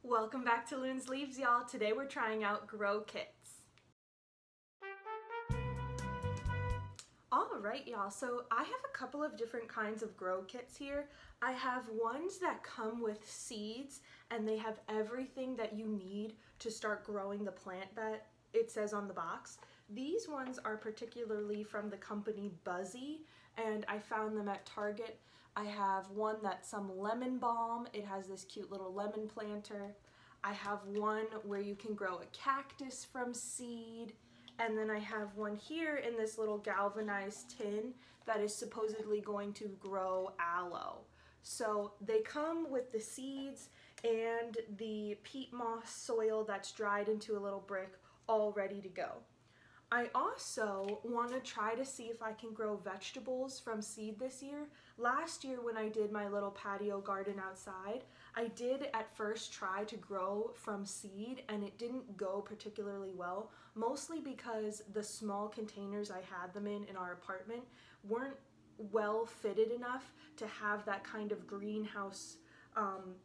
Welcome back to Loon's Leaves, y'all. Today we're trying out grow kits. Alright, y'all, so I have a couple of different kinds of grow kits here. I have ones that come with seeds and they have everything that you need to start growing the plant that it says on the box. These ones are particularly from the company Buzzy, and I found them at Target. I have one that's some lemon balm. It has this cute little lemon planter. I have one where you can grow a cactus from seed. And then I have one here in this little galvanized tin that is supposedly going to grow aloe. So they come with the seeds and the peat moss soil that's dried into a little brick all ready to go. I also want to try to see if I can grow vegetables from seed this year. Last year when I did my little patio garden outside, I did at first try to grow from seed and it didn't go particularly well, mostly because the small containers I had them in our apartment weren't well fitted enough to have that kind of greenhouse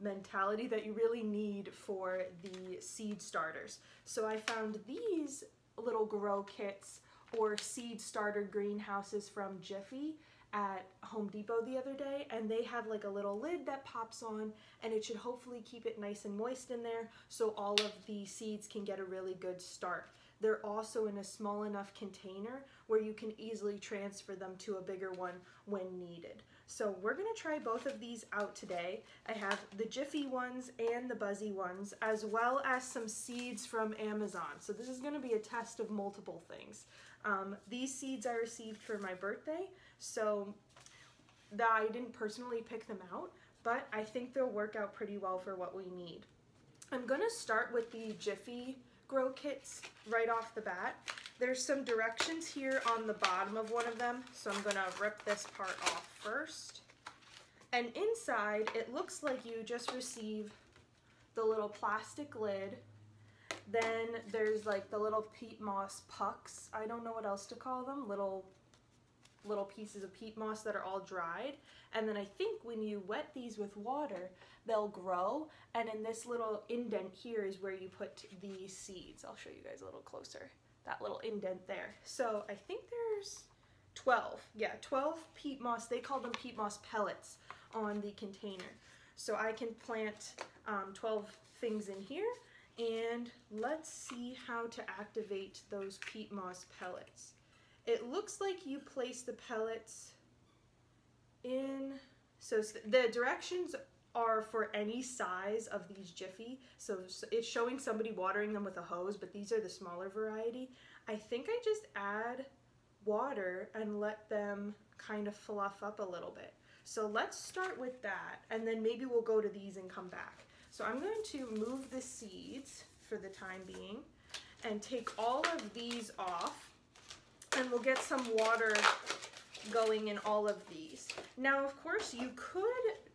mentality that you really need for the seed starters. So I found these little grow kits or seed starter greenhouses from Jiffy at Home Depot the other day, and they have like a little lid that pops on and it should hopefully keep it nice and moist in there so all of the seeds can get a really good start. They're also in a small enough container where you can easily transfer them to a bigger one when needed. So we're going to try both of these out today. I have the Jiffy ones and the Buzzy ones, as well as some seeds from Amazon. So this is going to be a test of multiple things. These seeds I received for my birthday, so I didn't personally pick them out, but I think they'll work out pretty well for what we need. I'm going to start with the Jiffy grow kits right off the bat. There's some directions here on the bottom of one of them, so I'm going to rip this part off first. And inside, it looks like you just receive the little plastic lid. Then there's like the little peat moss pucks. I don't know what else to call them. Little pieces of peat moss that are all dried. And then I think when you wet these with water, they'll grow. And in this little indent here is where you put the seeds. I'll show you guys a little closer. That little indent there. So I think there's 12. Yeah, 12 peat moss. They call them peat moss pellets on the container. So I can plant 12 things in here. And let's see how to activate those peat moss pellets. It looks like you place the pellets in, so the directions are for any size of these Jiffy. So it's showing somebody watering them with a hose, but these are the smaller variety. I think I just add water and let them kind of fluff up a little bit. So let's start with that, and then maybe we'll go to these and come back. So I'm going to move the seeds for the time being and take all of these off. And we'll get some water going in all of these. Now, of course, you could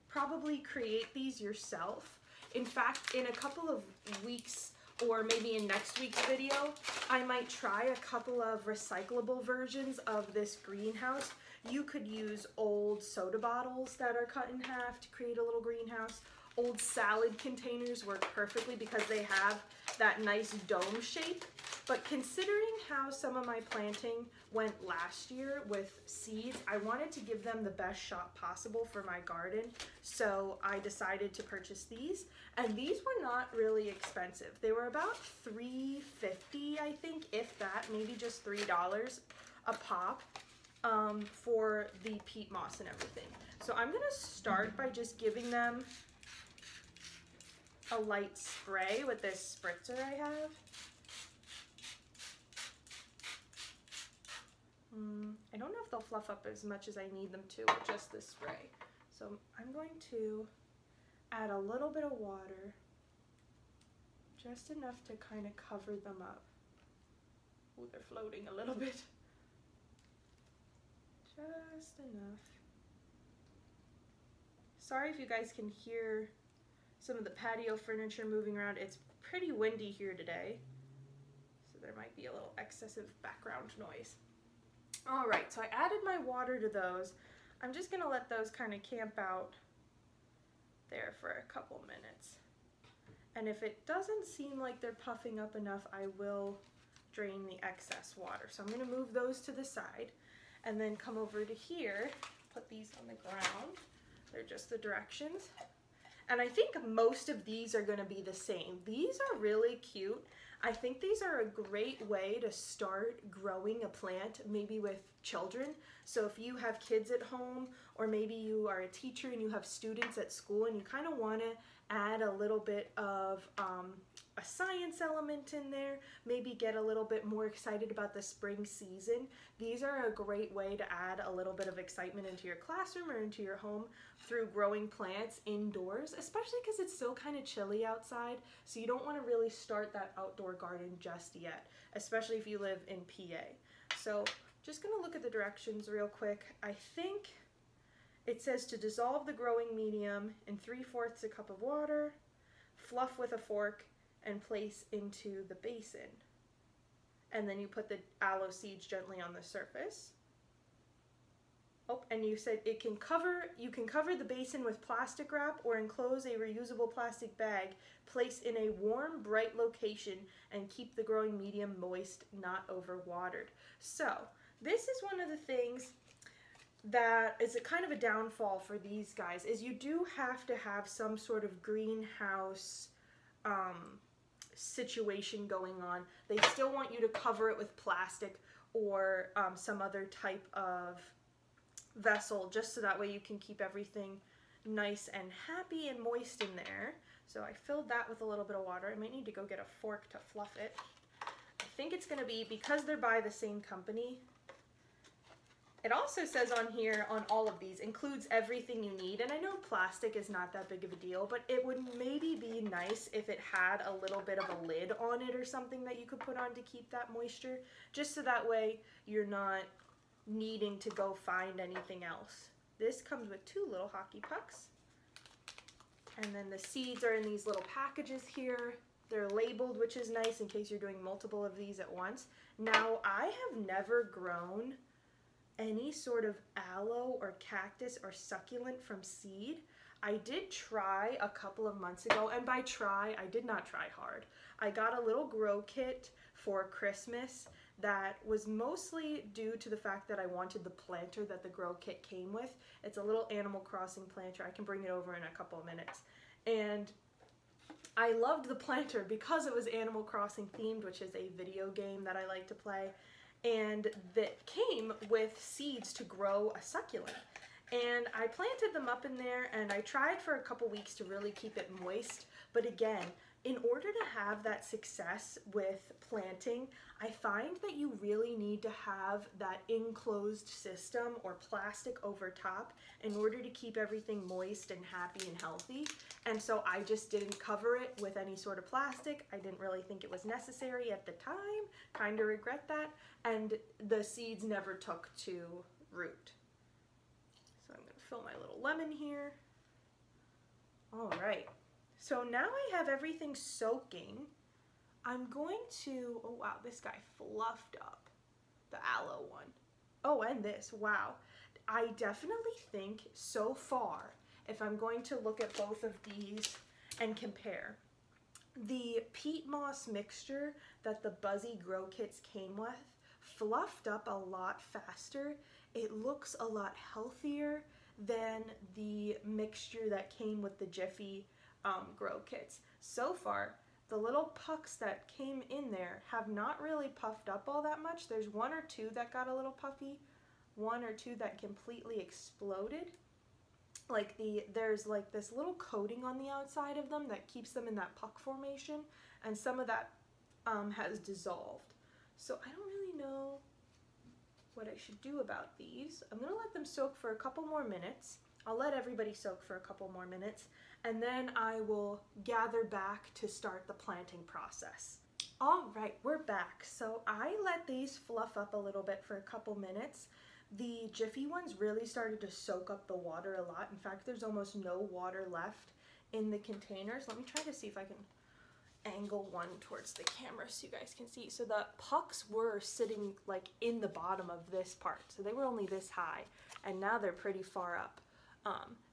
probably create these yourself. In fact, in a couple of weeks, or maybe in next week's video, I might try a couple of recyclable versions of this greenhouse. You could use old soda bottles that are cut in half to create a little greenhouse. Old salad containers work perfectly because they have that nice dome shape. But considering how some of my planting went last year with seeds, I wanted to give them the best shot possible for my garden. So I decided to purchase these, and these were not really expensive. They were about $3.50, I think, if that, maybe just $3 a pop for the peat moss and everything. So I'm gonna start by just giving them a light spray with this spritzer I have. I don't know if they'll fluff up as much as I need them to with just this spray. So I'm going to add a little bit of water, just enough to kind of cover them up. Oh, they're floating a little bit. Just enough. Sorry if you guys can hear some of the patio furniture moving around. It's pretty windy here today, so there might be a little excessive background noise. All right, so I added my water to those. I'm just gonna let those kind of camp out there for a couple minutes. And if it doesn't seem like they're puffing up enough, I will drain the excess water. So I'm going to move those to the side and then come over to here, put these on the ground. They're just the directions. And I think most of these are going to be the same. These are really cute. I think these are a great way to start growing a plant, maybe with children. So if you have kids at home, or maybe you are a teacher and you have students at school and you kind of want to add a little bit of a science element in there, maybe get a little bit more excited about the spring season, these are a great way to add a little bit of excitement into your classroom or into your home through growing plants indoors, especially because it's still kind of chilly outside, so you don't want to really start that outdoor garden just yet, especially if you live in PA. So just going to look at the directions real quick. I think it says to dissolve the growing medium in 3/4 a cup of water, fluff with a fork, and place into the basin. And then you put the aloe seeds gently on the surface. Oh, and you said you can cover the basin with plastic wrap or enclose a reusable plastic bag, place in a warm, bright location, and keep the growing medium moist, not overwatered. So this is one of the things that is a kind of a downfall for these guys, is you do have to have some sort of greenhouse situation going on. They still want you to cover it with plastic or some other type of vessel, just so that way you can keep everything nice and happy and moist in there. So I filled that with a little bit of water. I might need to go get a fork to fluff it. I think it's going to be, because they're by the same company, it also says on here, on all of these, includes everything you need. And I know plastic is not that big of a deal, but it would maybe be nice if it had a little bit of a lid on it or something that you could put on to keep that moisture, just so that way you're not needing to go find anything else. This comes with 2 little hockey pucks. And then the seeds are in these little packages here. They're labeled, which is nice in case you're doing multiple of these at once. Now, I have never grown any sort of aloe or cactus or succulent from seed. I did try a couple of months ago, and by try, I did not try hard. I got a little grow kit for Christmas that was mostly due to the fact that I wanted the planter that the grow kit came with. It's a little Animal Crossing planter. I can bring it over in a couple of minutes. And I loved the planter because it was Animal Crossing themed, which is a video game that I like to play. And that came with seeds to grow a succulent. And I planted them up in there, and I tried for a couple weeks to really keep it moist. But again, in order to have that success with planting, I find that you really need to have that enclosed system or plastic over top in order to keep everything moist and happy and healthy. And so I just didn't cover it with any sort of plastic. I didn't really think it was necessary at the time. Kind of regret that. And the seeds never took to root. So I'm going to fill my little lemon here. All right. So now I have everything soaking. I'm going to, oh wow, this guy fluffed up, the aloe one. Oh, and this, wow. I definitely think so far, if I'm going to look at both of these and compare, the peat moss mixture that the Buzzy grow kits came with fluffed up a lot faster. It looks a lot healthier than the mixture that came with the Jiffy grow kits. So far, the little pucks that came in there have not really puffed up all that much. There's 1 or 2 that got a little puffy, 1 or 2 that completely exploded. Like there's like this little coating on the outside of them that keeps them in that puck formation, and some of that has dissolved. So I don't really know what I should do about these. I'm gonna let them soak for a couple more minutes. I'll let everybody soak for a couple more minutes, and then I will gather back to start the planting process. All right, we're back. So I let these fluff up a little bit for a couple minutes. The Jiffy ones really started to soak up the water a lot. In fact, there's almost no water left in the containers. Let me try to see if I can angle one towards the camera so you guys can see. So the pucks were sitting like in the bottom of this part. So they were only this high, and now they're pretty far up.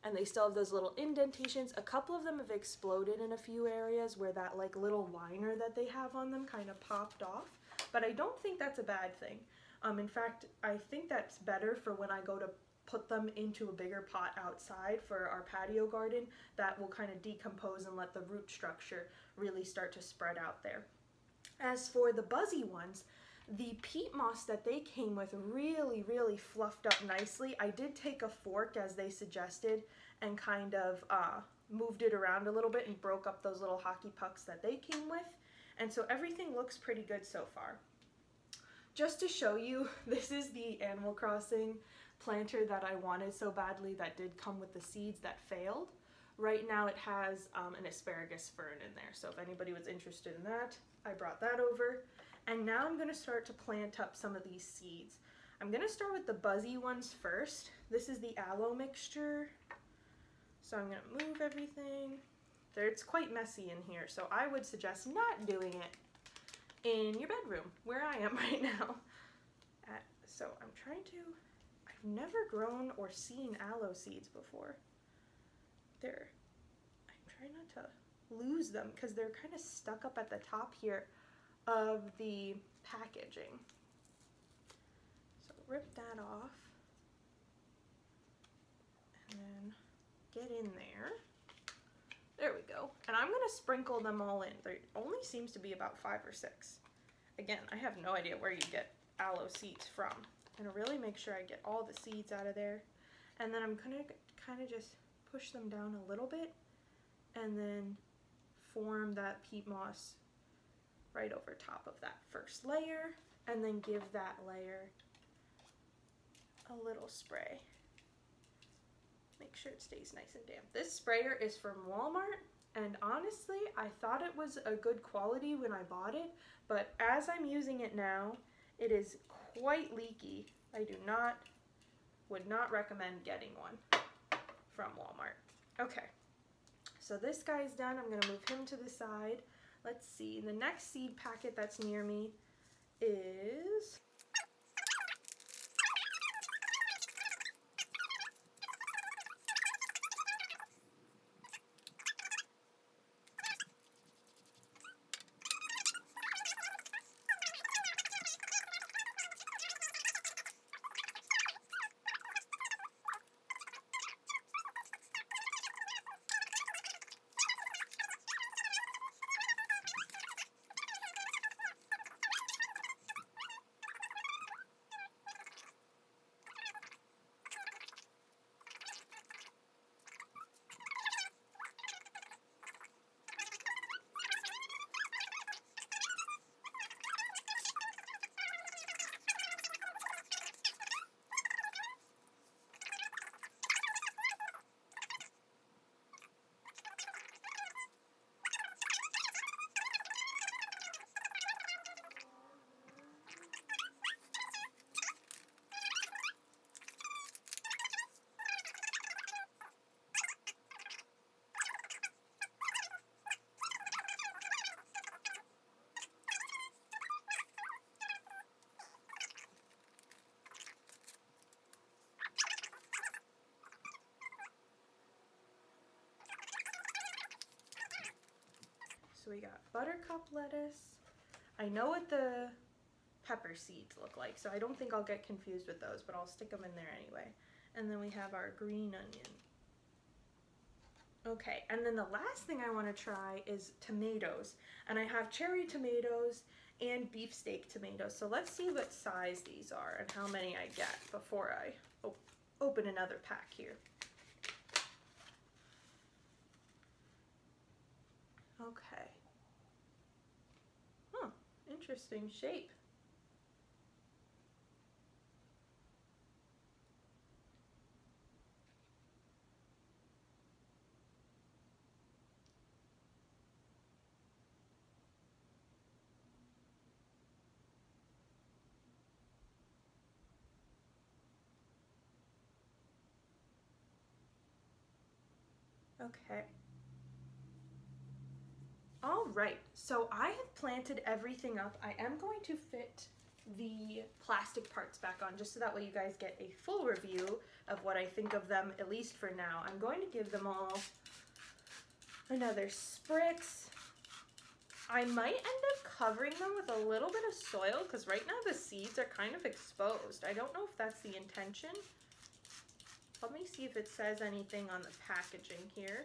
And they still have those little indentations. A couple of them have exploded in a few areas where that like little liner that they have on them kind of popped off, but I don't think that's a bad thing. In fact, I think that's better for when I go to put them into a bigger pot outside for our patio garden. That will kind of decompose and let the root structure really start to spread out there. As for the Buzzy ones, the peat moss that they came with really fluffed up nicely. I did take a fork as they suggested and kind of moved it around a little bit and broke up those little hockey pucks that they came with. And so everything looks pretty good so far. Just to show you, this is the Animal Crossing planter that I wanted so badly that did come with the seeds that failed. Right now it has an asparagus fern in there, so if anybody was interested in that, I brought that over. And now I'm going to start to plant up some of these seeds. I'm going to start with the Buzzy ones first. This is the aloe mixture. So I'm going to move everything. It's quite messy in here, so I would suggest not doing it in your bedroom, where I am right now. So I'm trying to... I've never grown or seen aloe seeds before. I'm trying not to lose them because they're kind of stuck up at the top here of the packaging. So rip that off and then get in there. There we go. And I'm gonna sprinkle them all in. There only seems to be about 5 or 6. Again, I have no idea where you get aloe seeds from. I'm gonna really make sure I get all the seeds out of there. And then I'm gonna kind of just push them down a little bit and then form that peat moss right over top of that first layer, and then give that layer a little spray. Make sure it stays nice and damp. This sprayer is from Walmart, and honestly, I thought it was a good quality when I bought it, but as I'm using it now, it is quite leaky. I would not recommend getting one from Walmart. Okay, so this guy's done. I'm gonna move him to the side. Let's see, the next seed packet that's near me is... So we got buttercup lettuce. I know what the pepper seeds look like, so I don't think I'll get confused with those, but I'll stick them in there anyway. And then we have our green onion. Okay, and then the last thing I want to try is tomatoes. And I have cherry tomatoes and beefsteak tomatoes. So let's see what size these are and how many I get before I open another pack here. Okay. Huh, interesting shape. Okay. All right, so I have planted everything up. I am going to fit the plastic parts back on, just so that way you guys get a full review of what I think of them, at least for now. I'm going to give them all another spritz. I might end up covering them with a little bit of soil because right now the seeds are kind of exposed. I don't know if that's the intention. Let me see if it says anything on the packaging here.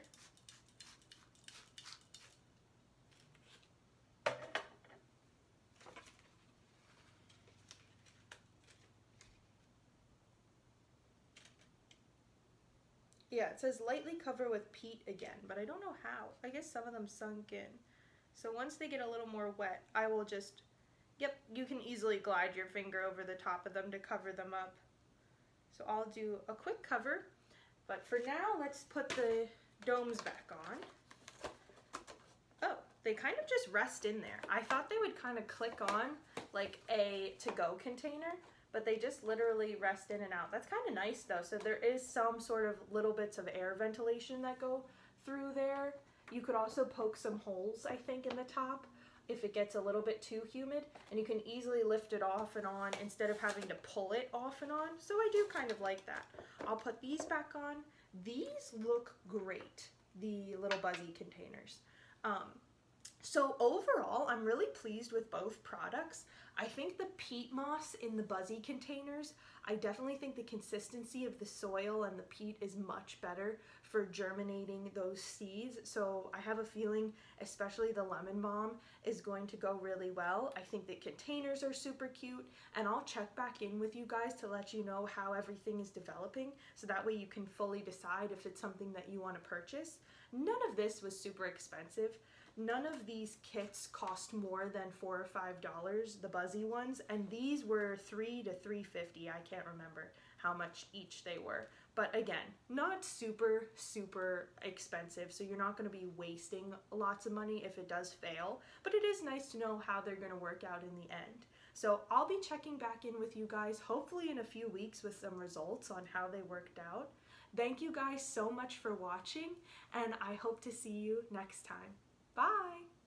Yeah, it says lightly cover with peat again, but I don't know how. I guess some of them sunk in. So once they get a little more wet, I will just, yep, you can easily glide your finger over the top of them to cover them up. So I'll do a quick cover, but for now, let's put the domes back on. Oh, they kind of just rest in there. I thought they would kind of click on like a to-go container, but they just literally rest in and out. That's kind of nice though. So there is some sort of little bits of air ventilation that go through there. You could also poke some holes, I think, in the top if it gets a little bit too humid, and you can easily lift it off and on instead of having to pull it off and on. So I do kind of like that. I'll put these back on. These look great, the little Buzzy containers. So overall, I'm really pleased with both products. I think the peat moss in the Buzzy containers, I definitely think the consistency of the soil and the peat is much better for germinating those seeds. So I have a feeling, especially the lemon balm, is going to go really well. I think the containers are super cute, and I'll check back in with you guys to let you know how everything is developing, so that way you can fully decide if it's something that you want to purchase. None of this was super expensive. None of these kits cost more than $4 or $5, the Buzzy ones, and these were $3 to $3.50. I can't remember how much each they were. But again, not super, super expensive, so you're not going to be wasting lots of money if it does fail, but it is nice to know how they're going to work out in the end. So I'll be checking back in with you guys, hopefully in a few weeks, with some results on how they worked out. Thank you guys so much for watching, and I hope to see you next time. Bye!